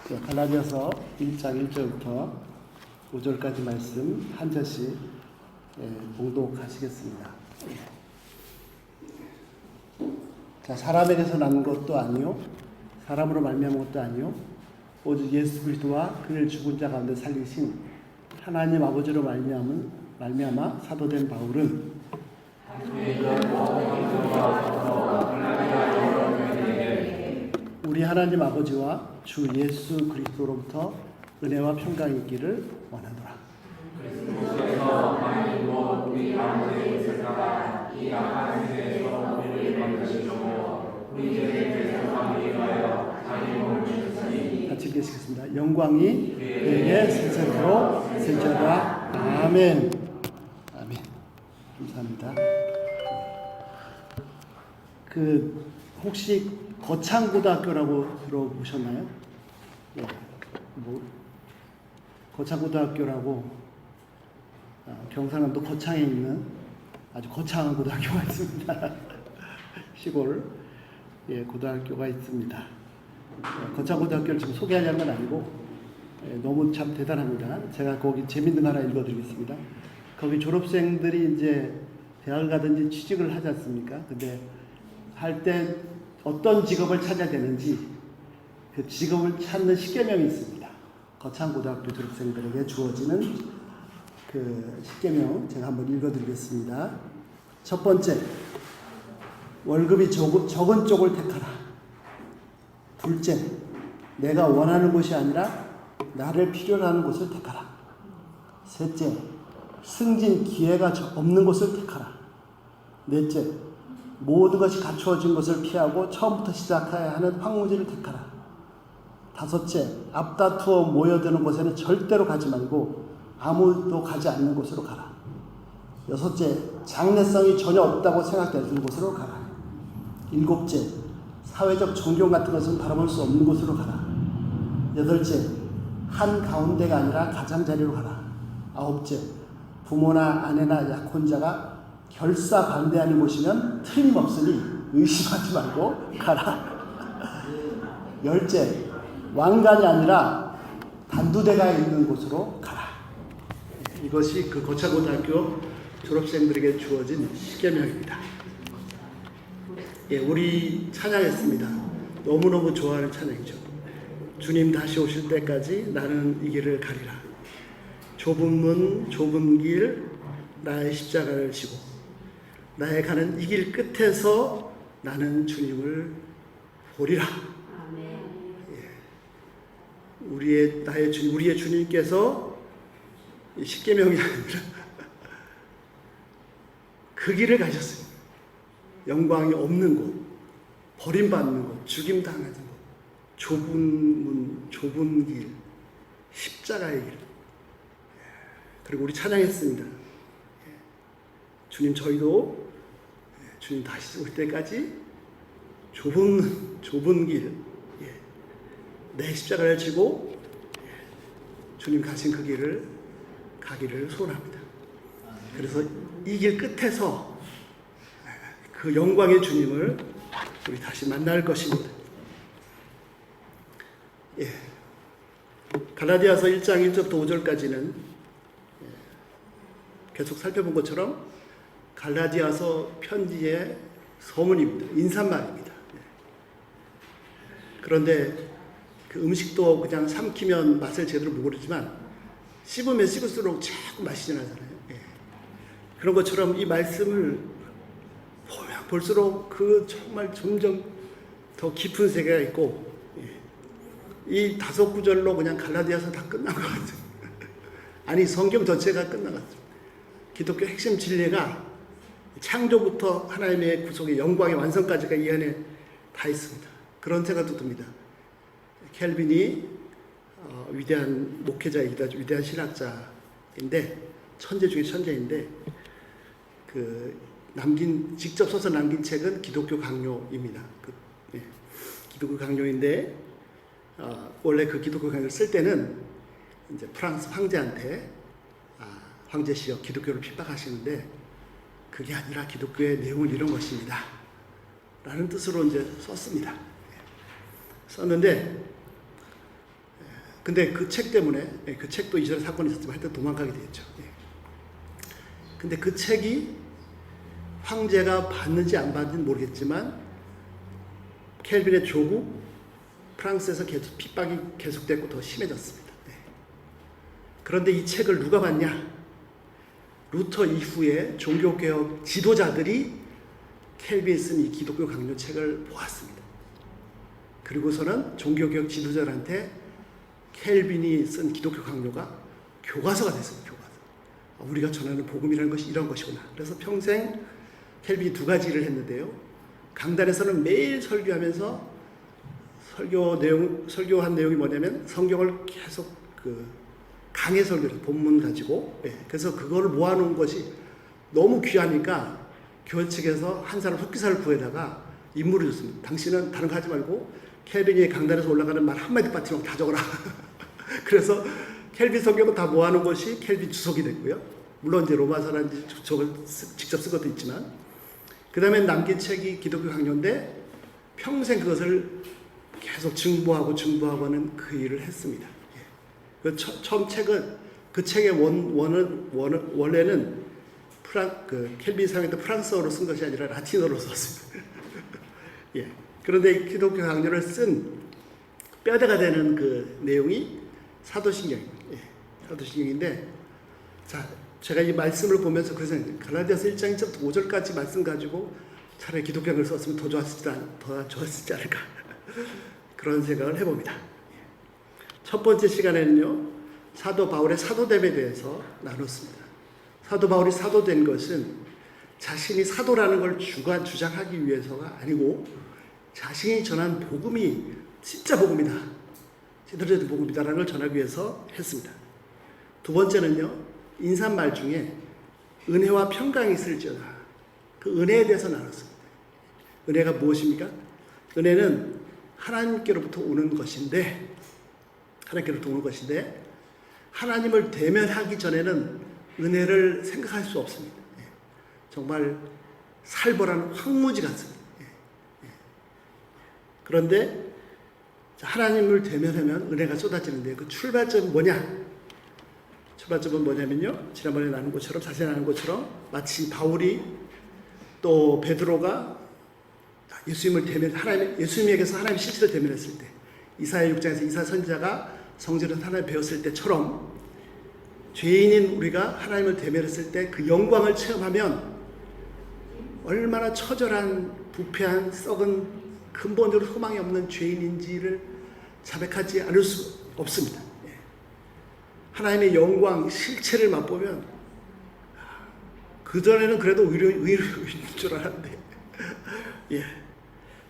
갈라디아서 1장 1절부터 5절까지 말씀 한 절씩 봉독하시겠습니다. 자, 사람에게서 난 것도 아니요, 사람으로 말미암은 것도 아니요, 오직 예수 그리스도와 그를 죽은 자 가운데 살리신 하나님 아버지로 말미암아 사도된 바울은 우리 하나님 아버지와 주 예수 그리스도로부터 은혜와 평강이 있기를 원하노라. 그리스도께서 하나님과 우리 아버지의 세상과 이 악한 세대에서 우리를 건지시고 우리 죄를 대속하기 위하여 자기 몸을 주셨으니. 같이 읽겠습니다. 영광이 그에게 세세토록 세자라. 아멘. 아멘. 감사합니다. 혹시 거창고등학교라고 들어보셨나요? 네. 거창고등학교라고 경상남도 거창에 있는 아주 거창한 고등학교가 있습니다. 시골 고등학교가 있습니다. 거창고등학교를 지금 소개하려는 건 아니고 너무 참 대단합니다. 제가 거기 재밌는 거 하나 읽어드리겠습니다. 거기 졸업생들이 이제 대학을 가든지 취직을 하지 않습니까? 근데 할 때 어떤 직업을 찾아야 되는지 그 직업을 찾는 십계명이 있습니다. 거창고등학교 졸업생들에게 주어지는 그 십계명 제가 한번 읽어드리겠습니다. 첫 번째, 월급이 적은 쪽을 택하라. 둘째, 내가 원하는 곳이 아니라 나를 필요로 하는 곳을 택하라. 셋째, 승진 기회가 없는 곳을 택하라. 넷째, 모든 것이 갖추어진 것을 피하고 처음부터 시작해야 하는 황무지를 택하라. 다섯째, 앞다투어 모여드는 곳에는 절대로 가지 말고 아무도 가지 않는 곳으로 가라. 여섯째, 장래성이 전혀 없다고 생각되는 곳으로 가라. 일곱째, 사회적 존경 같은 것은 바라볼 수 없는 곳으로 가라. 여덟째, 한 가운데가 아니라 가장자리로 가라. 아홉째, 부모나 아내나 약혼자가 결사 반대하는 곳이면 틀림없으니 의심하지 말고 가라. 열째, 왕관이 아니라 단두대가 있는 곳으로 가라. 이것이 그 거창고등학교 졸업생들에게 주어진 십계명입니다. 우리 찬양했습니다. 너무너무 좋아하는 찬양이죠. 주님 다시 오실 때까지 나는 이 길을 가리라. 좁은 문 좁은 길 나의 십자가를 지고 나의 가는 이 길 끝에서 나는 주님을 보리라. 우리의 주님께서 십계명이 아니라 그 길을 가셨습니다. 영광이 없는 곳, 버림받는 곳, 죽임당하는 곳, 좁은 문, 좁은 길, 십자가의 길. 그리고 우리 찬양했습니다. 주님, 저희도 주님 다시 올 때까지 좁은 길, 내 십자가를 지고 주님 가신 그 길을 가기를 소원합니다. 그래서 이 길 끝에서 그 영광의 주님을 우리 다시 만날 것입니다. 갈라디아서 1장 1절부터 5절까지는 계속 살펴본 것처럼 갈라디아서 편지의 서문입니다. 인사말입니다. 그런데 그 음식도 그냥 삼키면 맛을 제대로 모르지만 씹으면 씹을수록 자꾸 맛이 진하잖아요. 그런 것처럼 이 말씀을 보면 볼수록 그 정말 점점 더 깊은 세계가 있고, 이 5구절로 그냥 갈라디아서 다 끝난 것 같아요. 아니, 성경 전체가 끝난 것 같아요. 기독교 핵심 진리가 창조부터 하나님의 구속의 영광의 완성까지가 이 안에 다 있습니다. 그런 생각도 듭니다. 켈빈이 위대한 목회자이기도 하죠. 위대한 신학자인데, 천재 중에 천재인데, 직접 써서 남긴 책은 기독교 강요입니다. 기독교 강요인데, 원래 그 기독교 강요를 쓸 때는 이제 프랑스 황제한테 황제시여 기독교를 핍박하시는데, 그게 아니라 기독교의 내용은 이런 것입니다. 라는 뜻으로 이제 썼습니다. 썼는데, 근데 그 책 때문에, 그 책도 이전에 사건이 있었지만 하여튼 도망가게 되었죠. 근데 그 책이 황제가 받는지 안 받는지 모르겠지만 켈빈의 조국, 프랑스에서 계속 핍박이 계속됐고 더 심해졌습니다. 그런데 이 책을 누가 봤냐? 루터 이후에 종교개혁 지도자들이 켈빈이 쓴 이 기독교 강요 책을 보았습니다. 그리고서는 종교개혁 지도자들한테 켈빈이 쓴 기독교 강요가 교과서가 됐습니다. 교과서. 우리가 전하는 복음이라는 것이 이런 것이구나. 그래서 평생 켈빈이 두 가지를 했는데요. 강단에서는 매일 설교하면서 설교한 내용이 뭐냐면 성경을 계속 강해 설교를 본문 가지고, 그래서 그걸 모아놓은 것이 너무 귀하니까 교회 측에서 한 사람 흑기사를 구해다가 임무를 줬습니다. 당신은 다른 거 하지 말고 켈빈이 강단에서 올라가는 말 한마디 빠뜨리면 다 적어라. 그래서 켈빈 성경을 다 모아놓은 것이 켈빈 주석이 됐고요. 물론 이제 로마서라는 주석을 직접 쓴 것도 있지만, 그 다음에 남긴 책이 기독교 강요인데 평생 그것을 계속 증보하고 하는 그 일을 했습니다. 처음 책은, 그 책의 원래는 켈빈 사용했던 프랑스어로 쓴 것이 아니라 라틴어로 썼습니다. 그런데 기독교 강요를 쓴 뼈대가 되는 그 내용이 사도신경입니다. 사도신경인데, 자, 제가 이 말씀을 보면서 그래서 갈라디아서 1장 1절부터 5절까지 말씀 가지고 차라리 기독교 강요를 썼으면 더 좋았지 않을까. 그런 생각을 해봅니다. 첫 번째 시간에는요, 사도 바울의 사도됨에 대해서 나눴습니다. 사도 바울이 사도된 것은 자신이 사도라는 걸 주장하기 위해서가 아니고 자신이 전한 복음이 진짜 복음이다, 제대로 된 복음이다라는 걸 전하기 위해서 했습니다. 두 번째는요, 인사말 중에 은혜와 평강이 있을지어다, 그 은혜에 대해서 나눴습니다. 은혜가 무엇입니까? 은혜는 하나님께로부터 오는 것인데, 하나님을 대면하기 전에는 은혜를 생각할 수 없습니다. 정말 살벌한 황무지 같습니다. 그런데 하나님을 대면하면 은혜가 쏟아지는데, 그 출발점은 뭐냐? 출발점은 뭐냐면요, 지난번에 나눈 것처럼, 자세히 나눈 것처럼, 마치 바울이 또 베드로가 예수님에게서 하나님 실체를 대면했을 때, 이사야 6장에서 이사야 선지자가 성전에서 하나님 배웠을 때처럼, 죄인인 우리가 하나님을 대면했을 때 그 영광을 체험하면 얼마나 처절한, 부패한, 썩은, 근본적으로 소망이 없는 죄인인지를 자백하지 않을 수 없습니다. 하나님의 영광, 실체를 맛보면, 그전에는 그래도 의로인 줄 알았는데,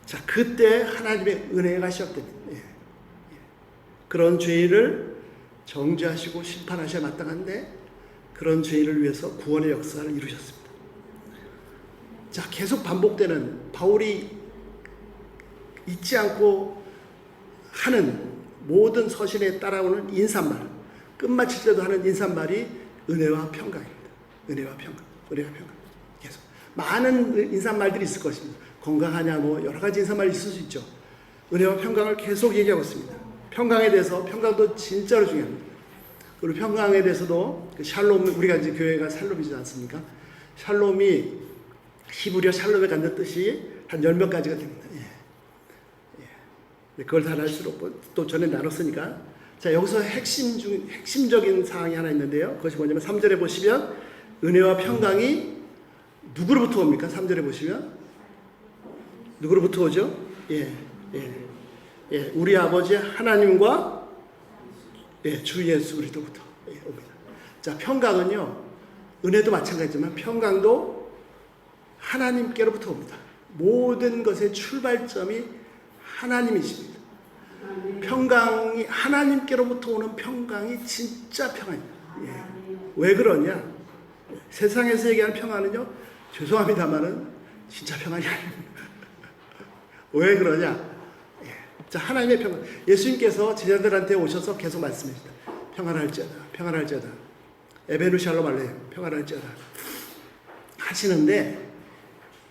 자, 그때 하나님의 은혜가 시작됩니다. 그런 죄인을 정죄하시고 심판하셔야 마땅한데, 그런 죄인을 위해서 구원의 역사를 이루셨습니다. 자, 계속 반복되는, 바울이 잊지 않고 하는 모든 서신에 따라오는 인사말, 끝마칠 때도 하는 인사말이 은혜와 평강입니다. 은혜와 평강. 계속 많은 인사말들이 있을 것입니다. 건강하냐, 뭐 여러 가지 인사말이 있을 수 있죠. 은혜와 평강을 계속 얘기하고 있습니다. 평강에 대해서, 평강도 진짜로 중요합니다. 그리고 평강에 대해서도 그 샬롬, 우리가 이제 교회가 샬롬이지 않습니까? 샬롬이 히브리어 샬롬에 갖는 뜻이 한 10몇 가지가 됩니다. 그걸 다 알수록 또 전에 나눴으니까. 자, 여기서 핵심적인 사항이 하나 있는데요. 그것이 뭐냐면 3절에 보시면 은혜와 평강이 누구로부터 옵니까? 3절에 보시면 누구로부터 오죠? 우리 아버지 하나님과 주 예수 그리스도부터 옵니다. 자, 평강은요, 은혜도 마찬가지지만 평강도 하나님께로부터 옵니다. 모든 것의 출발점이 하나님이십니다. 평강이, 하나님께로부터 오는 평강이 진짜 평안입니다. 왜 그러냐? 세상에서 얘기하는 평안은요, 죄송합니다만은 진짜 평안이 아닙니다. 왜 그러냐? 자, 하나님의 평안. 예수님께서 제자들한테 오셔서 계속 말씀하십니다. 평안할지어다. 에베누 샬롬 알레, 평안할지어다. 하시는데,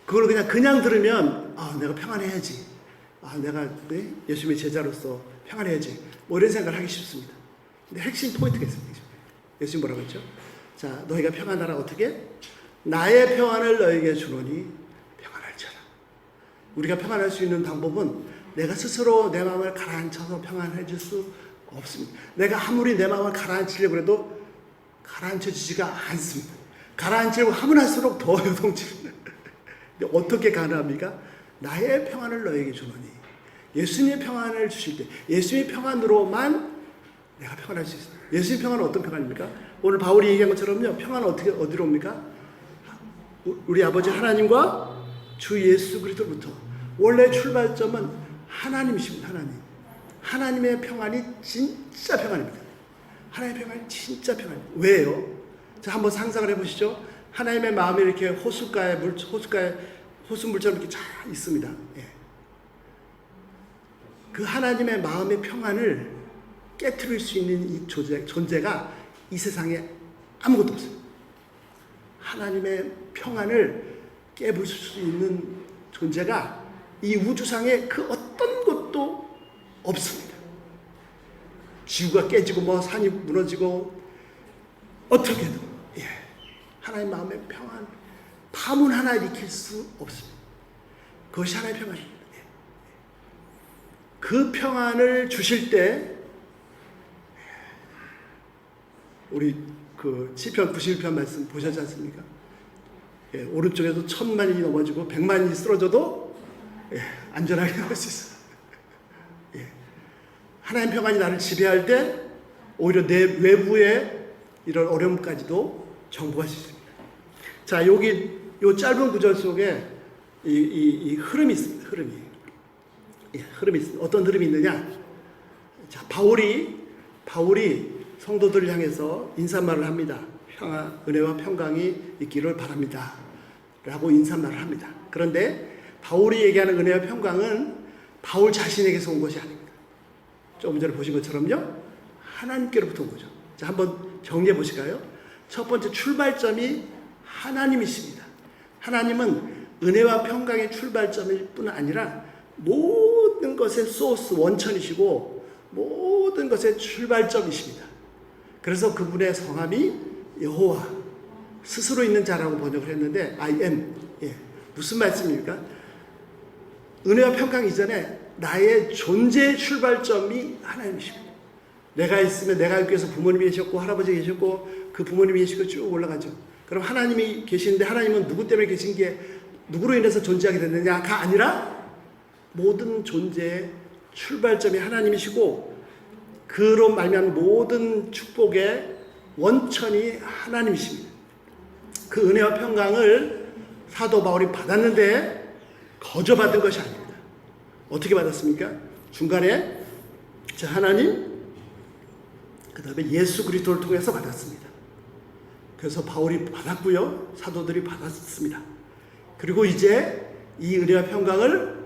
그걸 그냥 들으면, 내가 평안해야지. 내가 예수님의 제자로서 평안해야지. 뭐 이런 생각을 하기 쉽습니다. 근데 핵심 포인트가 있습니다. 예수님 뭐라고 했죠? 자, 너희가 평안하라. 어떻게? 나의 평안을 너에게 주노니 평안할지어다. 우리가 평안할 수 있는 방법은 내가 스스로 내 마음을 가라앉혀서 평안해질 수 없습니다. 내가 아무리 내 마음을 가라앉히려고 해도 가라앉혀지지가 않습니다. 가라앉히려고 하면 할수록 더 요동칩니다. 근데 어떻게 가능합니까? 나의 평안을 너에게 주노니. 예수님의 평안을 주실 때 예수님의 평안으로만 내가 평안할 수 있어요. 예수님의 평안은 어떤 평안입니까? 오늘 바울이 얘기한 것처럼요. 평안은 어디로 옵니까? 우리 아버지 하나님과 주 예수 그리스도로부터. 원래 출발점은 하나님이십니다. 하나님의 평안이 진짜 평안입니다. 하나님의 평안이 진짜 평안입니다. 왜요? 자, 한번 상상을 해보시죠. 하나님의 마음이 이렇게 호숫가에 호수물처럼 이렇게 쫙 있습니다. 예. 그 하나님의 마음의 평안을 깨트릴 수 있는 이 존재가 이 세상에 아무것도 없어요. 하나님의 평안을 깨부술 수 있는 존재가 이 우주상에 그 어떤 것도 없습니다. 지구가 깨지고 뭐 산이 무너지고 어떻게도 하나님 마음의 평안 파문 하나 일으킬 수 없습니다. 그것이 하나님의 평안입니다. 그 평안을 주실 때 우리 그 시편 91편 말씀 보셨지 않습니까? 오른쪽에서 1000만이 넘어지고 100만이 쓰러져도 안전하게 나올 수 있어요. 하나님 평안이 나를 지배할 때 오히려 내 외부의 이런 어려움까지도 정복할 수 있습니다. 자, 여기 이 짧은 구절 속에 이 흐름이 있습니다. 흐름이 있습니다. 어떤 흐름이 있느냐? 자, 바울이 성도들을 향해서 인사말을 합니다. 은혜와 평강이 있기를 바랍니다. 라고 인사말을 합니다. 그런데 바울이 얘기하는 은혜와 평강은 바울 자신에게서 온 것이 아닙니다. 조금 전에 보신 것처럼요. 하나님께로부터 온 거죠. 자, 한번 정리해 보실까요? 첫 번째 출발점이 하나님이십니다. 하나님은 은혜와 평강의 출발점일 뿐 아니라 모든 것의 소스, 원천이시고 모든 것의 출발점이십니다. 그래서 그분의 성함이 여호와, 스스로 있는 자라고 번역을 했는데 I am. 무슨 말씀입니까? 은혜와 평강 이전에 나의 존재의 출발점이 하나님이십니다. 내가 있으면 내가 있기 위해서 부모님이 계셨고 할아버지 계셨고 그 부모님이 계시고 쭉 올라가죠. 그럼 하나님이 계시는데 하나님은 누구 때문에 계신 게 누구로 인해서 존재하게 됐느냐가 아니라 모든 존재의 출발점이 하나님이시고 그로 말미암은 모든 축복의 원천이 하나님이십니다. 그 은혜와 평강을 사도 바울이 받았는데 거저 받은 것이 아닙니다. 어떻게 받았습니까? 중간에 하나님, 그 다음에 예수 그리스도를 통해서 받았습니다. 그래서 바울이 받았고요. 사도들이 받았습니다. 그리고 이제 이 은혜와 평강을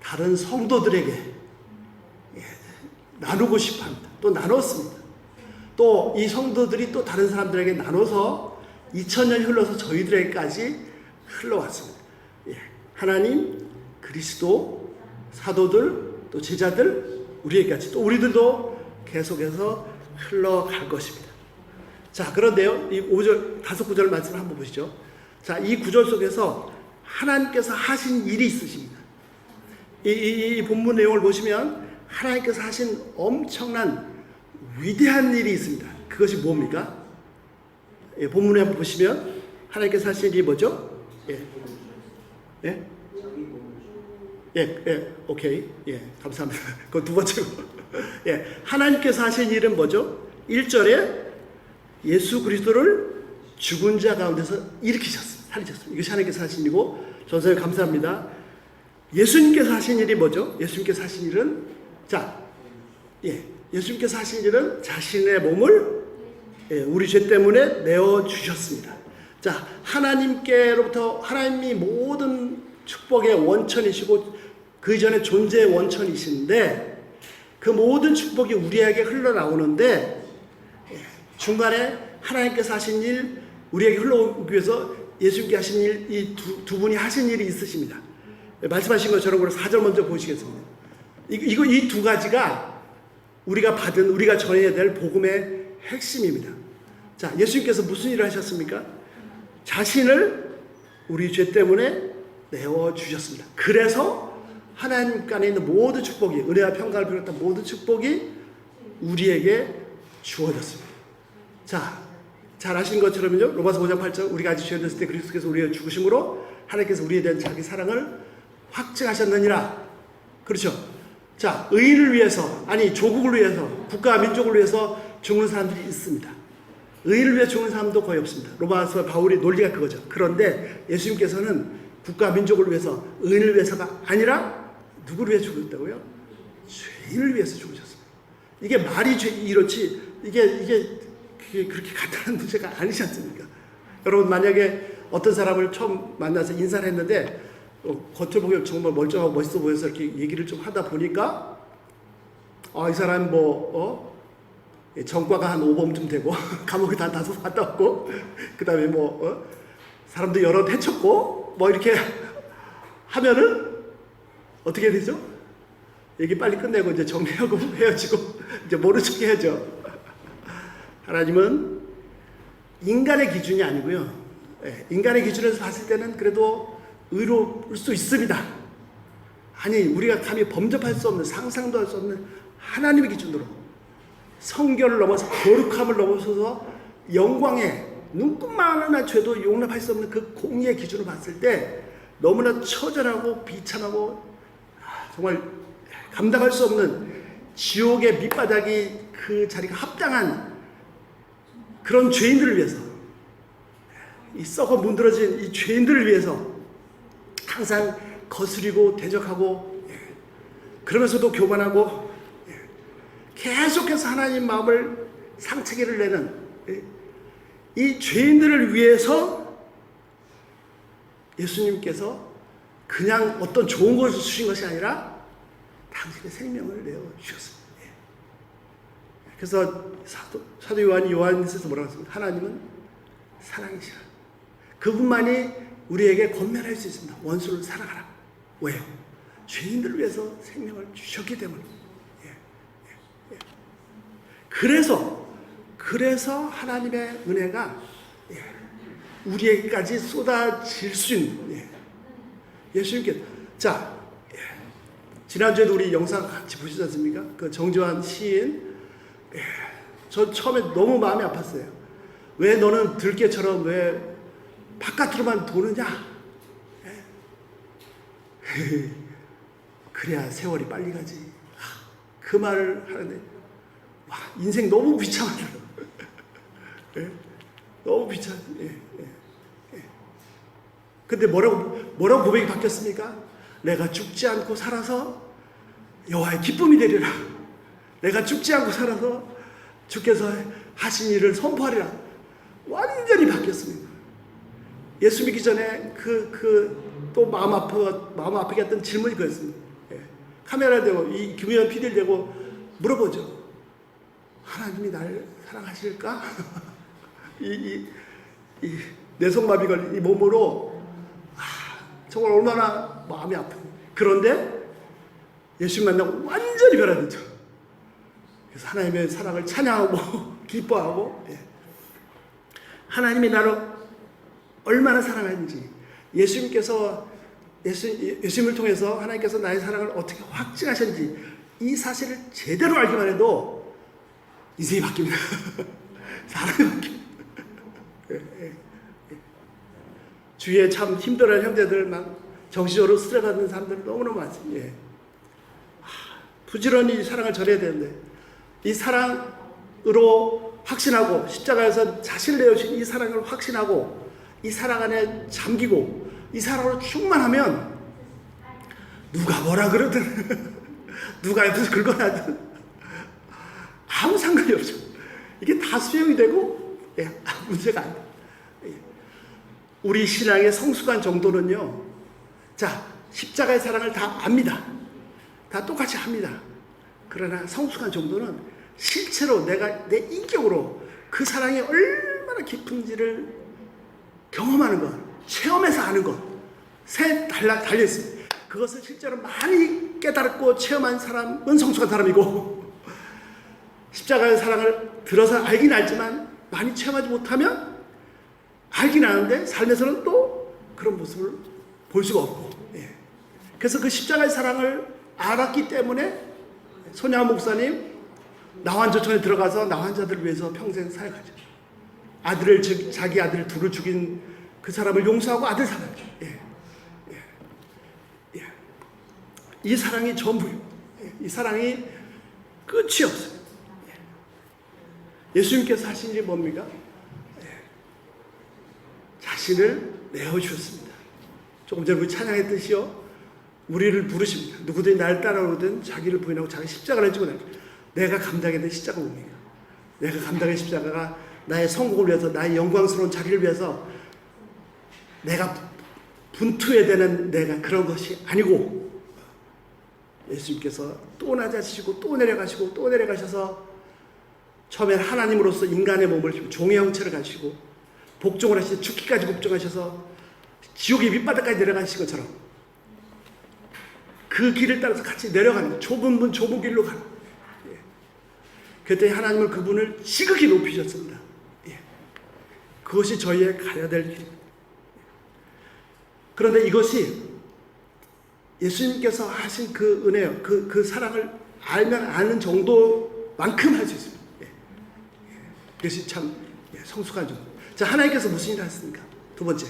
다른 성도들에게 나누고 싶어 합니다. 또 나눴습니다. 또 이 성도들이 또 다른 사람들에게 나눠서 2000년이 흘러서 저희들에게까지 흘러왔습니다. 하나님, 그리스도, 사도들, 또 제자들, 우리에게까지 또 우리들도 계속해서 흘러갈 것입니다. 자, 그런데요, 이 5절, 5구절 말씀을 한번 보시죠. 자, 이 구절 속에서 하나님께서 하신 일이 있으십니다. 이 본문 내용을 보시면 하나님께서 하신 엄청난 위대한 일이 있습니다. 그것이 뭡니까? 본문에 한번 보시면 하나님께서 하신 일이 뭐죠? 오케이. 감사합니다. 그건 두 번째고. 하나님께서 하신 일은 뭐죠? 1절에 예수 그리스도를 죽은 자 가운데서 일으키셨습니다. 살리셨습니다. 이것이 하나님께서 하신 일이고, 전사님 감사합니다. 예수님께서 하신 일이 뭐죠? 예수님께서 하신 일은, 예수님께서 하신 일은 자신의 몸을 우리 죄 때문에 내어주셨습니다. 자, 하나님께로부터 하나님이 모든 축복의 원천이시고 그 이전에 존재의 원천이신데 그 모든 축복이 우리에게 흘러나오는데 중간에 하나님께서 하신 일, 우리에게 흘러오기 위해서 예수님께 하신 일, 이 두 분이 하신 일이 있으십니다. 말씀하신 것처럼 4절 먼저 보시겠습니다. 이 두 가지가 우리가 전해야 될 복음의 핵심입니다. 자, 예수님께서 무슨 일을 하셨습니까? 자신을 우리 죄 때문에 내어주셨습니다. 그래서 하나님 안에 있는 모든 축복이, 은혜와 평강을 비롯한 모든 축복이 우리에게 주어졌습니다. 자, 잘 아시는 것처럼요, 로마서 5장 8절, 우리가 아직 죄였을 때 그리스도께서 우리의 죽으심으로 하나님께서 우리에 대한 자기 사랑을 확증하셨느니라. 그렇죠? 자, 의인을 위해서, 아니 조국을 위해서, 국가 민족을 위해서 죽는 사람들이 있습니다. 의인을 위해 죽는 사람도 거의 없습니다. 로마서 바울의 논리가 그거죠. 그런데 예수님께서는 국가 민족을 위해서, 의인을 위해서가 아니라 누구를 위해 죽었다고요? 죄인을 위해서 죽으셨습니다. 이게 말이 이렇지 이게 그렇게 간단한 문제가 아니지 않습니까? 여러분, 만약에 어떤 사람을 처음 만나서 인사를 했는데 겉을 보기엔 정말 멀쩡하고 멋있어 보여서 이렇게 얘기를 좀 하다 보니까 이 사람 전과가 한 5범쯤 되고 감옥에 다 5번 갔다 왔고 그 다음에 사람도 여러 해쳤고 이렇게 하면은 어떻게 되죠? 얘기 빨리 끝내고 이제 정리하고 헤어지고 이제 모른 척 해야죠. 하나님은 인간의 기준이 아니고요. 인간의 기준에서 봤을 때는 그래도 의로울 수 있습니다. 아니, 우리가 감히 범접할 수 없는, 상상도 할 수 없는 하나님의 기준으로 성결을 넘어서 거룩함을 넘어서서 영광의 눈꽃만한 죄도 용납할 수 없는 그 공의의 기준으로 봤을 때 너무나 처절하고 비참하고 정말 감당할 수 없는 지옥의 밑바닥이 그 자리가 합당한 그런 죄인들을 위해서, 이 썩어 문드러진 이 죄인들을 위해서 항상 거스리고 대적하고 그러면서도 교만하고 계속해서 하나님 마음을 상처기를 내는 이 죄인들을 위해서 예수님께서 그냥 어떤 좋은 것을 주신 것이 아니라 당신의 생명을 내어주셨습니다. 그래서 사도 요한이 요한에서 뭐라고 했습니까? 하나님은 사랑이시라. 그분만이 우리에게 권면할 수 있습니다. 원수를 사랑하라. 왜요? 죄인들을 위해서 생명을 주셨기 때문에. 그래서 하나님의 은혜가 우리에게까지 쏟아질 수 있는 예수님께. 자, 지난주에도 우리 영상 같이 보시지 않습니까? 그 정조한 시인. 저 처음에 너무 마음이 아팠어요. 왜 너는 들깨처럼 왜 바깥으로만 도느냐? 그래야 세월이 빨리 가지. 그 말을 하는데 인생 너무 비참하더라고요. 너무 비참. 근데 뭐라고 고백이 바뀌었습니까? 내가 죽지 않고 살아서 여호와의 기쁨이 되리라. 내가 죽지 않고 살아서 주께서 하신 일을 선포하리라. 완전히 바뀌었습니다. 예수 믿기 전에 또 마음 아프게 했던 질문이 그였습니다. 카메라 대고 이 김우현 PD를 대고 물어보죠. 하나님이 날 사랑하실까? 이 내성마비 걸린 이 몸으로 정말 얼마나 마음이 아픈. 그런데 예수 만나고 완전히 변화됐죠. 그래서 하나님의 사랑을 찬양하고 기뻐하고 하나님이 나를 얼마나 사랑하는지 예수님을 통해서 하나님께서 나의 사랑을 어떻게 확증하셨는지 이 사실을 제대로 알기만 해도 인생이 바뀝니다. 사랑이 바뀝니다. 주위에 참 힘들어하는 형제들, 막 정신적으로 스트레스 받는 사람들 너무너무 많습니다. 부지런히 사랑을 전해야 되는데 이 사랑으로 확신하고 십자가에서 자신을 내어주신 이 사랑을 확신하고 이 사랑 안에 잠기고 이 사랑으로 충만하면 누가 뭐라 그러든 누가 옆에서 긁어놔든 아무 상관이 없죠. 이게 다 수용이 되고 문제가 안 돼요. 우리 신앙의 성숙한 정도는요, 자, 십자가의 사랑을 다 압니다. 다 똑같이 합니다. 그러나 성숙한 정도는 실제로 내가 내 인격으로 그 사랑이 얼마나 깊은지를 경험하는 것, 체험해서 아는 것에 달려있습니다. 그것을 실제로 많이 깨달았고 체험한 사람은 성숙한 사람이고 십자가의 사랑을 들어서 알긴 알지만 많이 체험하지 못하면 알긴 아는데 삶에서는 또 그런 모습을 볼 수가 없고, 그래서 그 십자가의 사랑을 알았기 때문에 손양원 목사님 나환조천에 들어가서 나환자들을 위해서 평생 사역하죠. 자기 아들 둘을 죽인 그 사람을 용서하고 아들 살았죠. 이 사랑이 전부예요. 이 사랑이 끝이 없어요. 예수님께서 하신 일이 뭡니까? 자신을 내어주셨습니다. 조금 전에 우리 찬양했듯이요, 우리를 부르십니다. 누구든지 나를 따라오든 자기를 부인하고 자기 십자가를 지고 내가 감당해야 될 십자가 뭡니까? 내가 감당할 십자가가 나의 성공을 위해서, 나의 영광스러운 자기를 위해서 내가 분투해야 되는 내가 그런 것이 아니고, 예수님께서 또 낮아지시고 또 내려가시고 또 내려가셔서 처음엔 하나님으로서 인간의 몸을 입고 종의 형체를 가지고 복종을 하시고 죽기까지 복종하셔서 지옥의 밑바닥까지 내려가신 것처럼 그 길을 따라서 같이 내려가는, 좁은 문 좁은 길로 가는, 그때 하나님은 그분을 지극히 높이셨습니다. 그것이 저희의 가야 될 길. 그런데 이것이 예수님께서 하신 그 은혜요, 그 사랑을 알면 아는 정도만큼 할 수 있습니다. 그것이 참 성숙한 정도. 자, 하나님께서 무슨 일을 하셨습니까? 두 번째,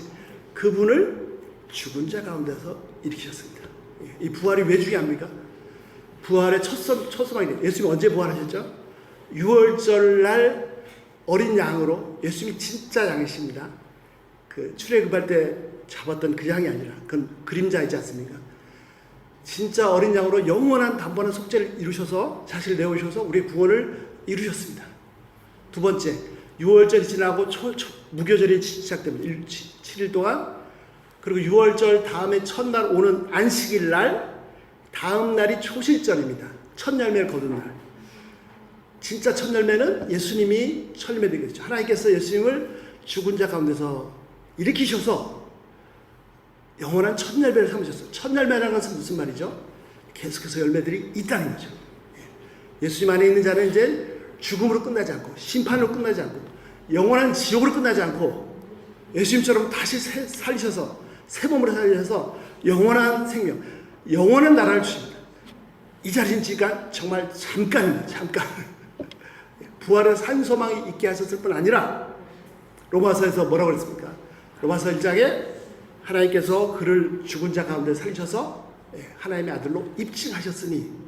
그분을 죽은 자 가운데서 일으키셨습니다. 이 부활이 왜 중요합니까? 부활의 첫 소망이, 예수님이 언제 부활하셨죠? 6월절 날 어린 양으로, 예수님이 진짜 양이십니다. 그 출애굽할 때 잡았던 그 양이 아니라 그건 그림자이지 않습니까? 진짜 어린 양으로 영원한 단번한 속죄를 이루셔서 자신을 내어주셔서 우리의 구원을 이루셨습니다. 두 번째, 6월절이 지나고 무교절이 시작됩니다. 7일 동안. 그리고 6월절 다음에 첫날 오는 안식일 날, 다음 날이 초실절입니다. 첫 열매를 거둔 날. 진짜 첫 열매는 예수님이 첫 열매 되겠죠. 하나님께서 예수님을 죽은 자 가운데서 일으키셔서 영원한 첫 열매를 삼으셨어요. 첫 열매라는 것은 무슨 말이죠? 계속해서 열매들이 있다는 거죠. 예수님 안에 있는 자는 이제 죽음으로 끝나지 않고, 심판으로 끝나지 않고, 영원한 지옥으로 끝나지 않고, 예수님처럼 다시 살리셔서, 새 몸으로 살리셔서 영원한 생명, 영원한 나라를 주십니다. 이 자리는 지가 정말 잠깐입니다. 잠깐. 부활의 산 소망이 있게 하셨을 뿐 아니라, 로마서에서 뭐라고 그랬습니까? 로마서 1장에 하나님께서 그를 죽은 자 가운데 살리셔서 하나님의 아들로 입증하셨으니,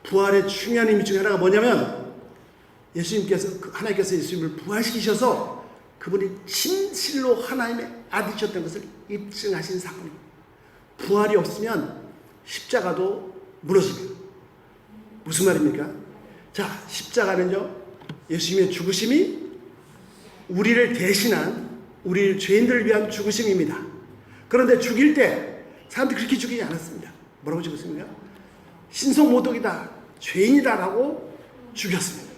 부활의 중요한 의미 중에 하나가 뭐냐면, 하나님께서 예수님을 부활시키셔서 그분이 진실로 하나님의 아들이셨다는 것을 입증하신 사건입니다. 부활이 없으면 십자가도 무너집니다. 무슨 말입니까? 자, 십자가는요, 예수님의 죽으심이 우리를 대신한, 우리 죄인들을 위한 죽으심입니다. 그런데 죽일 때 사람들이 그렇게 죽이지 않았습니다. 뭐라고 죽였습니까? 신성모독이다, 죄인이다라고 죽였습니다.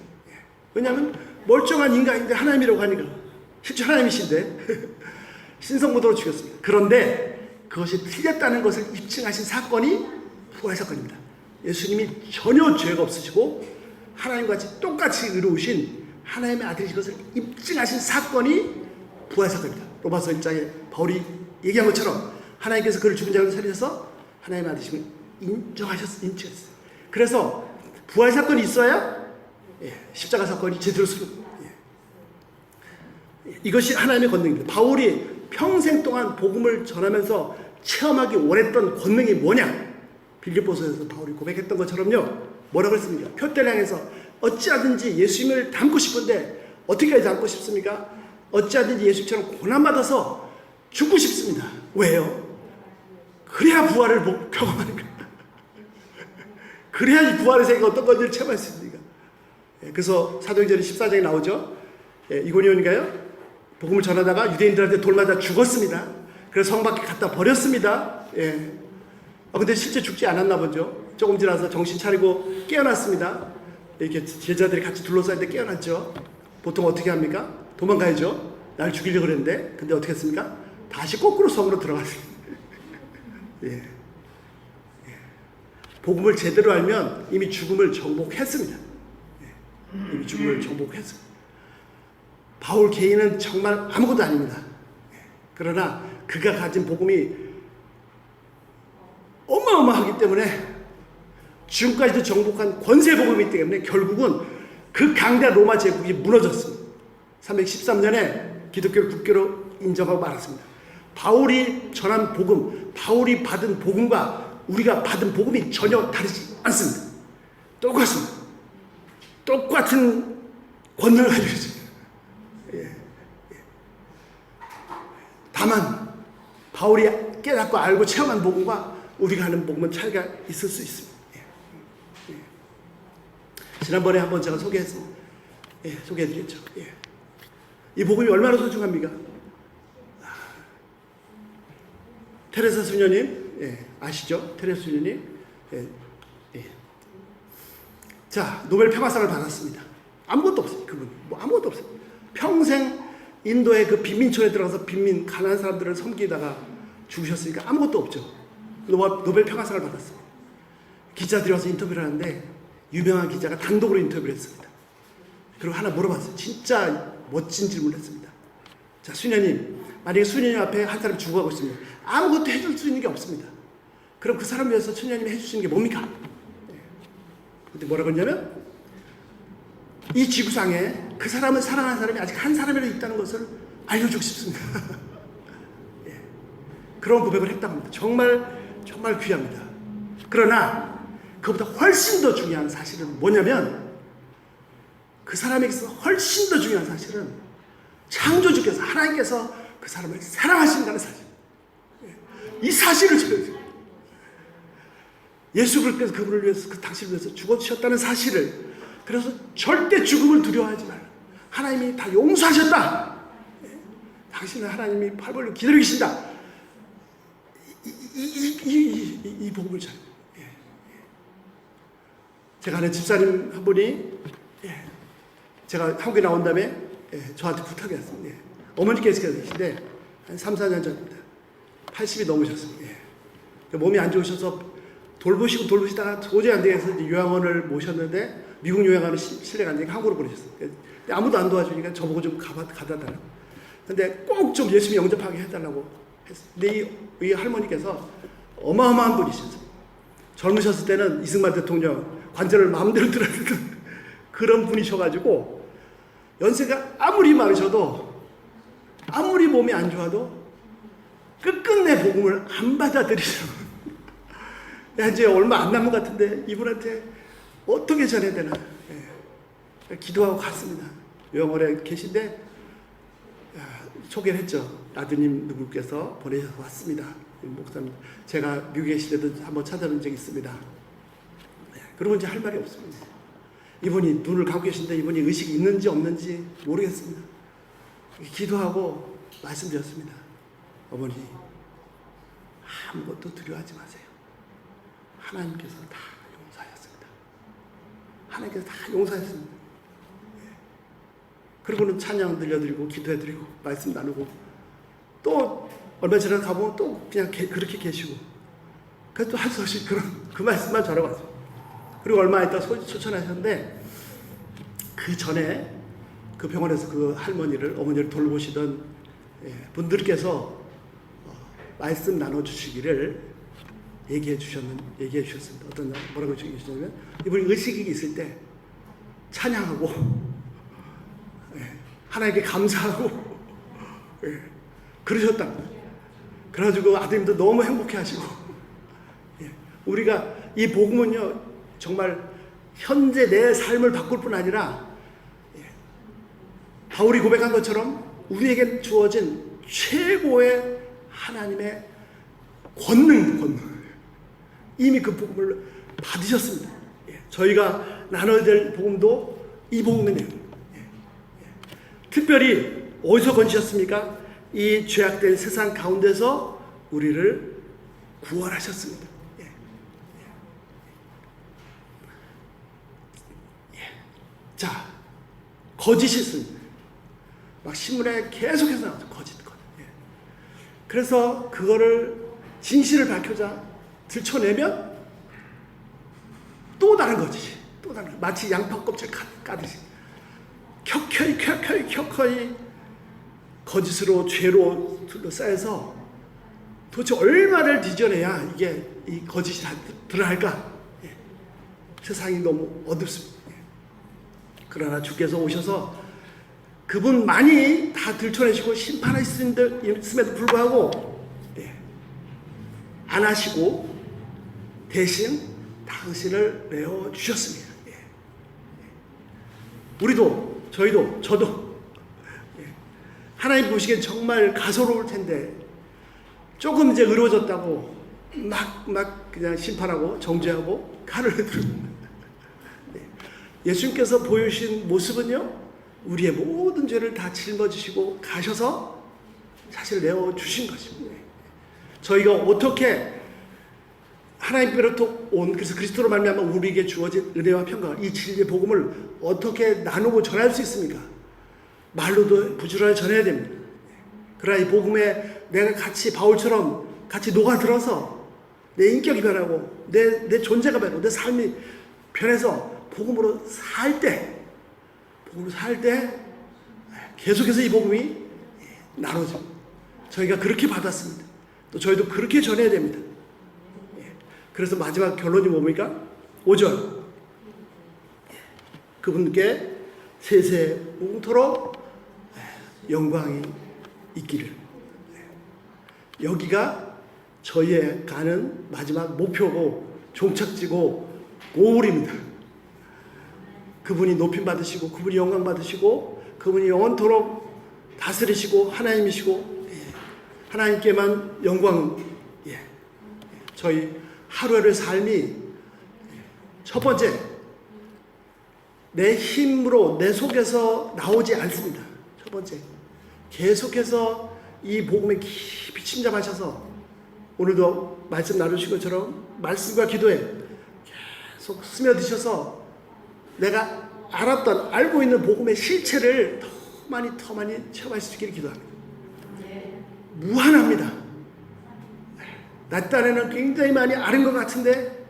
왜냐하면 멀쩡한 인간인데 하나님이라고 하니까, 실제 하나님이신데 신성모독으로 죽였습니다. 그런데 그것이 틀렸다는 것을 입증하신 사건이 부활 사건입니다. 예수님이 전혀 죄가 없으시고 하나님과 같이 똑같이 의로우신 하나님의 아들이신 것을 입증하신 사건이 부활 사건입니다. 로마서 1장에 바울이 얘기한 것처럼 하나님께서 그를 죽은 자를 살리셔서 하나님의 아들이심을 인정하셨어요. 그래서 부활 사건이 있어야 십자가 사건이 제대로 수립. 이것이 하나님의 권능입니다. 바울이 평생 동안 복음을 전하면서 체험하기 원했던 권능이 뭐냐? 빌립보서에서 바울이 고백했던 것처럼요, 뭐라고 했습니까? 표대를 향해서 어찌하든지 예수님을 닮고 싶은데 어떻게 해야 닮고 싶습니까? 어찌하든지 예수님처럼 고난받아서 죽고 싶습니다. 왜요? 그래야 부활을 경험하니까. 그래야 이 부활의 세계가 어떤 건지를 체험할 수 있으니까. 그래서 사도행전 14장에 나오죠. 이고니온인가요? 복음을 전하다가 유대인들한테 돌 맞아 죽었습니다. 그래서 성 밖에 갖다 버렸습니다. 근데 실제 죽지 않았나 보죠. 조금 지나서 정신 차리고 깨어났습니다. 이렇게 제자들이 같이 둘러싸일 때 깨어났죠. 보통 어떻게 합니까? 도망가야죠. 날 죽이려고 그랬는데, 근데 어떻게 했습니까? 다시 거꾸로 성으로 들어갔습니다. 복음을 제대로 알면 이미 죽음을 정복했습니다. 이미 죽음을 정복했습니다. 바울 개인은 정말 아무것도 아닙니다. 그러나 그가 가진 복음이 어마어마하기 때문에 지금까지도 정복한 권세 복음이 있기 때문에 결국은 그 강대한 로마 제국이 무너졌습니다. 313년에 기독교를 국교로 인정하고 말았습니다. 바울이 전한 복음, 바울이 받은 복음과 우리가 받은 복음이 전혀 다르지 않습니다. 똑같습니다. 똑같은 권능을 가지고 있습니다. 다만 바울이 깨닫고 알고 체험한 복음과 우리가 하는 복음은 차이가 있을 수 있습니다. 지난번에 한번 제가 소개했습니다. 소개해드렸죠. 이 복음이 얼마나 소중합니까? 테레사 수녀님, 아시죠? 테레사 수녀님. 자, 노벨 평화상을 받았습니다. 아무것도 없어요. 그분 아무것도 없어요. 평생 인도의 그 빈민촌에 들어가서 빈민 가난한 사람들을 섬기다가 죽으셨으니까 아무것도 없죠. 노벨 평화상을 받았습니다. 기자들이 와서 인터뷰를 하는데 유명한 기자가 단독으로 인터뷰를 했습니다. 그리고 하나 물어봤어요. 진짜 멋진 질문을 했습니다. 자, 수녀님, 만약에 수녀님 앞에 한 사람이 죽어가고 있습니다. 아무것도 해줄 수 있는 게 없습니다. 그럼 그 사람 위해서 수녀님이 해주시는 게 뭡니까? 근데 뭐라고 했냐면 이 지구상에 그 사람을 사랑하는 사람이 아직 한 사람이라도 있다는 것을 알려주고 싶습니다. 그런 고백을 했다고 합니다. 정말 귀합니다. 그러나 그보다 훨씬 더 중요한 사실은 뭐냐면 그 사람에게서 훨씬 더 중요한 사실은 창조주께서 하나님께서 그 사람을 사랑하신다는 사실. 이 사실을 전해주세요. 예수 그리스도께서 그분을 위해서 그 당신을 위해서 죽어주셨다는 사실을, 그래서 절대 죽음을 두려워하지 말라. 하나님이 다 용서하셨다. 당신은 하나님이 팔 벌리고 기다리고 계신다. 이 복음을 잘. 제가 아는 집사님 한 분이 제가 한국에 나온 다음에 저한테 부탁이 왔습니다. 어머니께서 계신데 한 3, 4년 전입니다. 80이 넘으셨습니다. 몸이 안 좋으셔서 돌보시다가 도저히 안 되겠어서 요양원을 모셨는데 미국 요양원은 실례가 안 되니까 한국으로 보내셨어요. 아무도 안 도와주니까 저보고 좀 가다 달라고. 근데 꼭 좀 예수님 영접하게 해달라고 했어요. 근데 이 할머니께서 어마어마한 분이셨어요. 젊으셨을 때는 이승만 대통령 관절을 마음대로 들어주던 그런 분이셔가지고 연세가 아무리 많으셔도 아무리 몸이 안 좋아도 끝끝내 복음을 안 받아들이시는 이제 얼마 안 남은 것 같은데 이분한테 어떻게 전해야 되나 기도하고 갔습니다. 요양원에 계신데 소개를 했죠. 아드님 누구께서 보내셔서 왔습니다. 목사님, 제가 미국에 계실 때도 한번 찾아본 적이 있습니다. 그러고 이제 할 말이 없습니다. 이분이 눈을 감고 계신데 이분이 의식이 있는지 없는지 모르겠습니다. 기도하고 말씀드렸습니다. 어머니, 아무것도 두려워하지 마세요. 하나님께서 다 용서하셨습니다. 하나님께서 다 용서하셨습니다. 그리고는 찬양 들려드리고 기도해드리고 말씀 나누고 또 얼마 전에 가보면 또 그냥 그렇게 계시고 그래서 또 할 수 없이 그 말씀만 전하고 왔어요. 그리고 얼마 있다 초청하셨는데 그 전에 그 병원에서 그 어머니를 돌보시던 분들께서 말씀 나눠주시기를 얘기해 주셨습니다. 뭐라고 얘기해 주셨냐면 이분이 의식이 있을 때 찬양하고 하나님께 감사하고 그러셨답니다. 그래가지고 아드님도 너무 행복해 하시고 우리가 이 복음은요 정말 현재 내 삶을 바꿀 뿐 아니라 바울이 고백한 것처럼 우리에게 주어진 최고의 하나님의 권능 이미 그 복음을 받으셨습니다. 저희가 나눠야 될 복음도 이 복음의 내용. 특별히 어디서 건지셨습니까? 이 죄악된 세상 가운데서 우리를 구원하셨습니다. 자, 거짓이 있습니다. 막 신문에 계속해서 나오죠. 거짓. 그래서 그거를 진실을 밝혀자 들춰내면 또 다른 거짓이. 또 다른 마치 양파 껍질 까듯이 켜켜이 거짓으로 죄로 둘러싸여서 도대체 얼마를 뒤져내야 이게 이 거짓이 다 드러날까? 예. 세상이 너무 어둡습니다. 예. 그러나 주께서 오셔서 그분 많이 다 들춰내시고 심판하셨음에도 불구하고 예. 안 하시고 대신 당신을 내어주셨습니다. 예. 우리도 저도 예. 하나님 보시기엔 정말 가소로울 텐데 조금 이제 의로워졌다고 막 그냥 심판하고 정죄하고 칼을 들고 예수님께서 보여주신 모습은요, 우리의 모든 죄를 다 짊어지시고 가셔서 사실 내어주신 것입니다. 저희가 어떻게 하나님께로부터 온 그래서 그리스도로 말미암아 우리에게 주어진 은혜와 평강 이 진리의 복음을 어떻게 나누고 전할 수 있습니까? 말로도 부지런히 전해야 됩니다. 그러나 이 복음에 내가 같이 바울처럼 같이 녹아들어서 내 인격이 변하고 내 존재가 변하고 내 삶이 변해서 복음으로 살 때 계속해서 이 복음이 나눠져. 저희가 그렇게 받았습니다. 또 저희도 그렇게 전해야 됩니다. 그래서 마지막 결론이 뭡니까? 5절. 그분께 세세 웅토록 영광이 있기를. 여기가 저희의 가는 마지막 목표고 종착지고 고울입니다. 그분이 높임 받으시고 그분이 영광 받으시고 그분이 영원토록 다스리시고 하나님이시고 하나님께만 영광. 저희 하루하루의 삶이 첫 번째 내 힘으로 내 속에서 나오지 않습니다. 첫 번째 계속해서 이 복음에 깊이 침잠하셔서 오늘도 말씀 나누신 것처럼 말씀과 기도에 계속 스며드셔서 내가 알고 있는 복음의 실체를 더 많이 체험할 수 있기를 기도합니다. 무한합니다. 나 딴에는 굉장히 많이 아는 것 같은데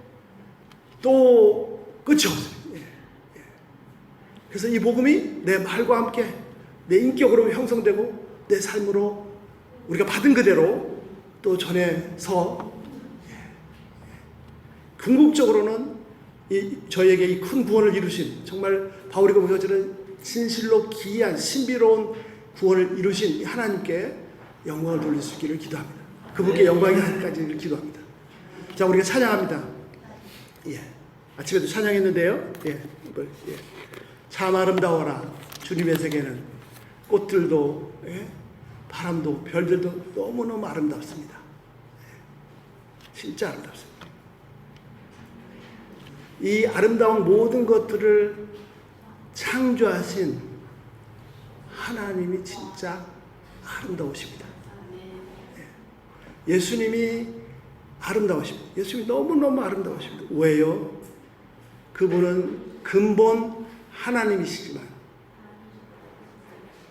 또 끝이 없어요. 그래서 이 복음이 내 말과 함께 내 인격으로 형성되고 내 삶으로 우리가 받은 그대로 또 전해서 궁극적으로는 저희에게 이 큰 구원을 이루신 정말 바울이 보여주는 진실로 기이한 신비로운 구원을 이루신 하나님께 영광을 돌릴 수 있기를 기도합니다. 그분께 영광이 하기까지를 기도합니다. 자, 우리가 찬양합니다. 아침에도 찬양했는데요. 참 아름다워라 주님의 세계는 꽃들도 바람도 별들도 너무너무 아름답습니다. 진짜 아름답습니다. 이 아름다운 모든 것들을 창조하신 하나님이 진짜 아름다우십니다. 예수님이 아름다우십니다. 예수님이 너무너무 아름다우십니다. 왜요? 그분은 근본 하나님이시지만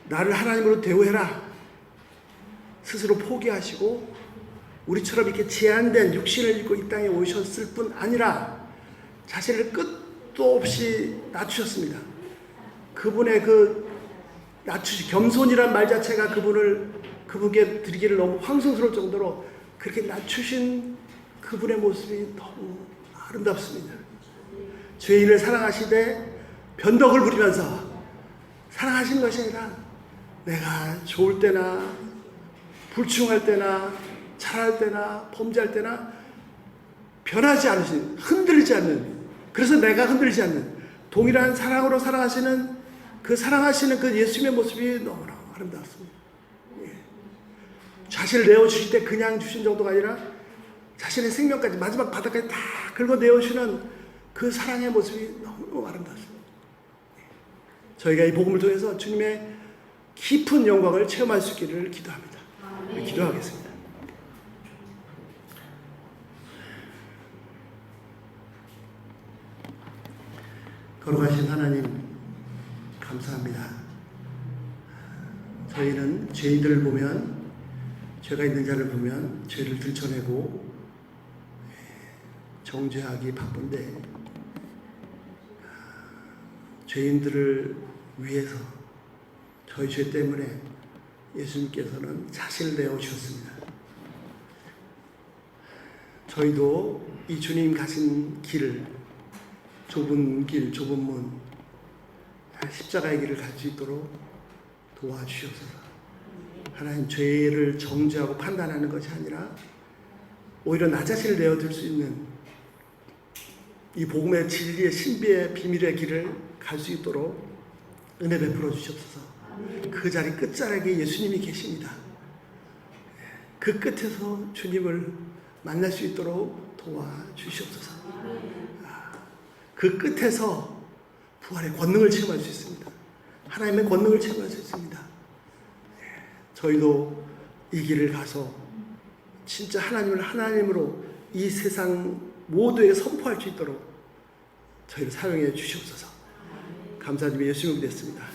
나를 하나님으로 대우해라 스스로 포기하시고 우리처럼 이렇게 제한된 육신을 입고 이 땅에 오셨을 뿐 아니라 자신을 끝도 없이 낮추셨습니다. 그분의 그 겸손이란 말 자체가 그분께 드리기를 너무 황송스러울 정도로 그렇게 낮추신 그분의 모습이 너무 아름답습니다. 죄인을 사랑하시되 변덕을 부리면서 사랑하신 것이 아니라 내가 좋을 때나 불충할 때나 잘할 때나 범죄할 때나 변하지 않으신, 흔들리지 않는, 그래서 내가 흔들리지 않는 동일한 사랑으로 사랑하시는 그 예수님의 모습이 너무나 아름답습니다. 자신을 내어주실 때 그냥 주신 정도가 아니라 자신의 생명까지 마지막 바닥까지 다 긁어 내어주시는 그 사랑의 모습이 너무 아름답습니다. 저희가 이 복음을 통해서 주님의 깊은 영광을 체험할 수 있기를 기도합니다. 기도하겠습니다. 거룩하신 하나님 감사합니다. 저희는 죄인들을 보면 죄가 있는 자를 보면 죄를 들춰내고 정죄하기 바쁜데 죄인들을 위해서 저희 죄 때문에 예수님께서는 자신을 내어주셨습니다. 저희도 이 주님 가신 길을, 좁은 길, 좁은 문, 십자가의 길을 갈 수 있도록 도와주시옵소서. 하나님, 죄를 정죄하고 판단하는 것이 아니라 오히려 나 자신을 내어줄 수 있는 이 복음의 진리의 신비의 비밀의 길을 갈 수 있도록 은혜 베풀어 주시옵소서. 그 자리 끝자락에 예수님이 계십니다. 그 끝에서 주님을 만날 수 있도록 도와주시옵소서. 그 끝에서 부활의 권능을 체험할 수 있습니다. 하나님의 권능을 체험할 수 있습니다. 저희도 이 길을 가서 진짜 하나님을 하나님으로 이 세상 모두에게 선포할 수 있도록 저희를 사용해 주시옵소서. 감사드리며 예수님을 믿습니다.